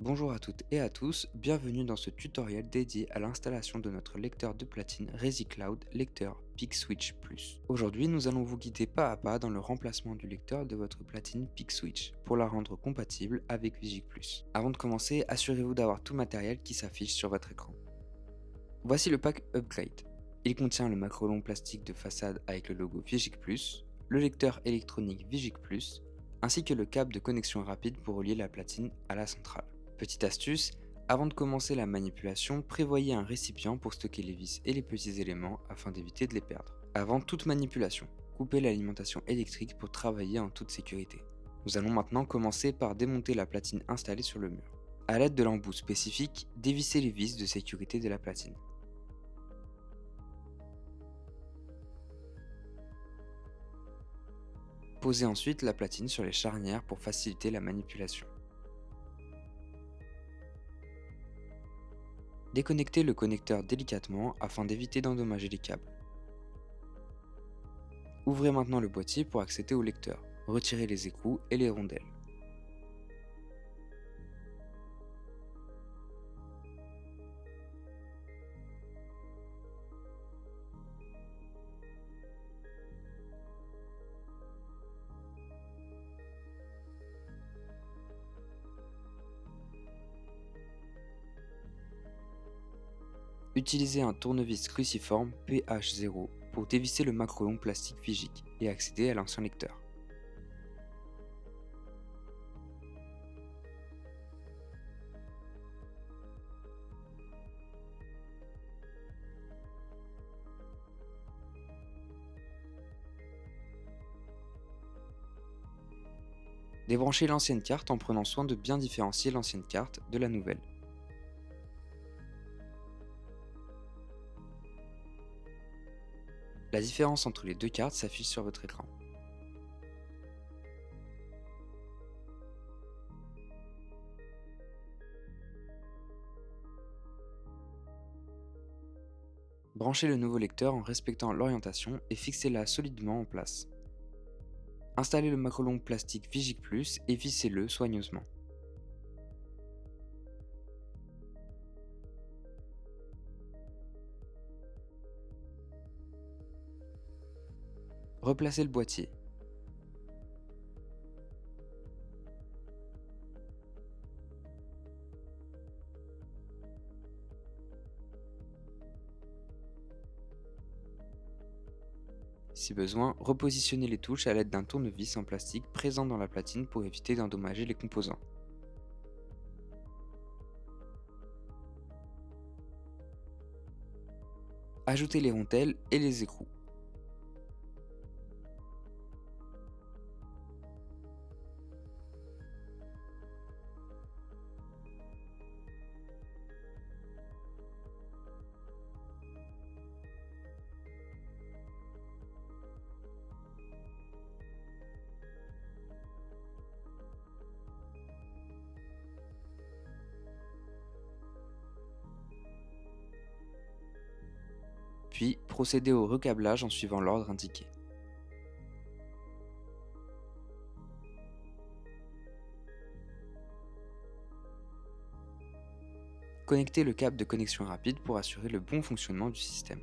Bonjour à toutes et à tous, bienvenue dans ce tutoriel dédié à l'installation de notre lecteur de platine ResiCloud lecteur PeakSwitch Plus. Aujourd'hui, nous allons vous guider pas à pas dans le remplacement du lecteur de votre platine PeakSwitch pour la rendre compatible avec Vigic Plus. Avant de commencer, assurez-vous d'avoir tout matériel qui s'affiche sur votre écran. Voici le pack Upgrade. Il contient le macrolon plastique de façade avec le logo Vigic Plus, le lecteur électronique Vigic Plus, ainsi que le câble de connexion rapide pour relier la platine à la centrale. Petite astuce, avant de commencer la manipulation, prévoyez un récipient pour stocker les vis et les petits éléments afin d'éviter de les perdre. Avant toute manipulation, coupez l'alimentation électrique pour travailler en toute sécurité. Nous allons maintenant commencer par démonter la platine installée sur le mur. A l'aide de l'embout spécifique, dévissez les vis de sécurité de la platine. Posez ensuite la platine sur les charnières pour faciliter la manipulation. Déconnectez le connecteur délicatement afin d'éviter d'endommager les câbles. Ouvrez maintenant le boîtier pour accéder au lecteur. Retirez les écrous et les rondelles. Utilisez un tournevis cruciforme PH0 pour dévisser le macrolon plastique Vigic et accéder à l'ancien lecteur. Débranchez l'ancienne carte en prenant soin de bien différencier l'ancienne carte de la nouvelle. La différence entre les deux cartes s'affiche sur votre écran. Branchez le nouveau lecteur en respectant l'orientation et fixez-la solidement en place. Installez le macrolon plastique Vigic Plus et vissez-le soigneusement. Replacez le boîtier. Si besoin, repositionnez les touches à l'aide d'un tournevis en plastique présent dans la platine pour éviter d'endommager les composants. Ajoutez les rondelles et les écrous. Puis, procédez au recablage en suivant l'ordre indiqué. Connectez le câble de connexion rapide pour assurer le bon fonctionnement du système.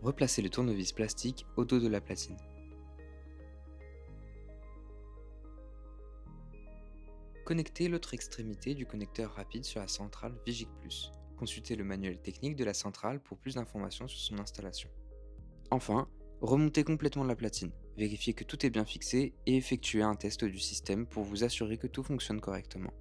Replacez le tournevis plastique au dos de la platine. Connectez l'autre extrémité du connecteur rapide sur la centrale Vigic Plus. Consultez le manuel technique de la centrale pour plus d'informations sur son installation. Enfin, remontez complètement la platine, vérifiez que tout est bien fixé et effectuez un test du système pour vous assurer que tout fonctionne correctement.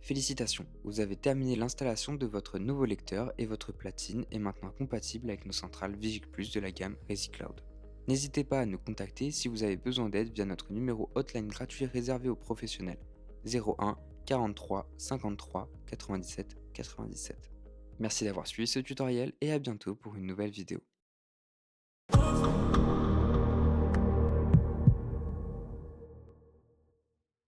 Félicitations, vous avez terminé l'installation de votre nouveau lecteur et votre platine est maintenant compatible avec nos centrales Vigic Plus de la gamme ResiCloud. N'hésitez pas à nous contacter si vous avez besoin d'aide via notre numéro hotline gratuit réservé aux professionnels 01 43 53 97 97. Merci d'avoir suivi ce tutoriel et à bientôt pour une nouvelle vidéo.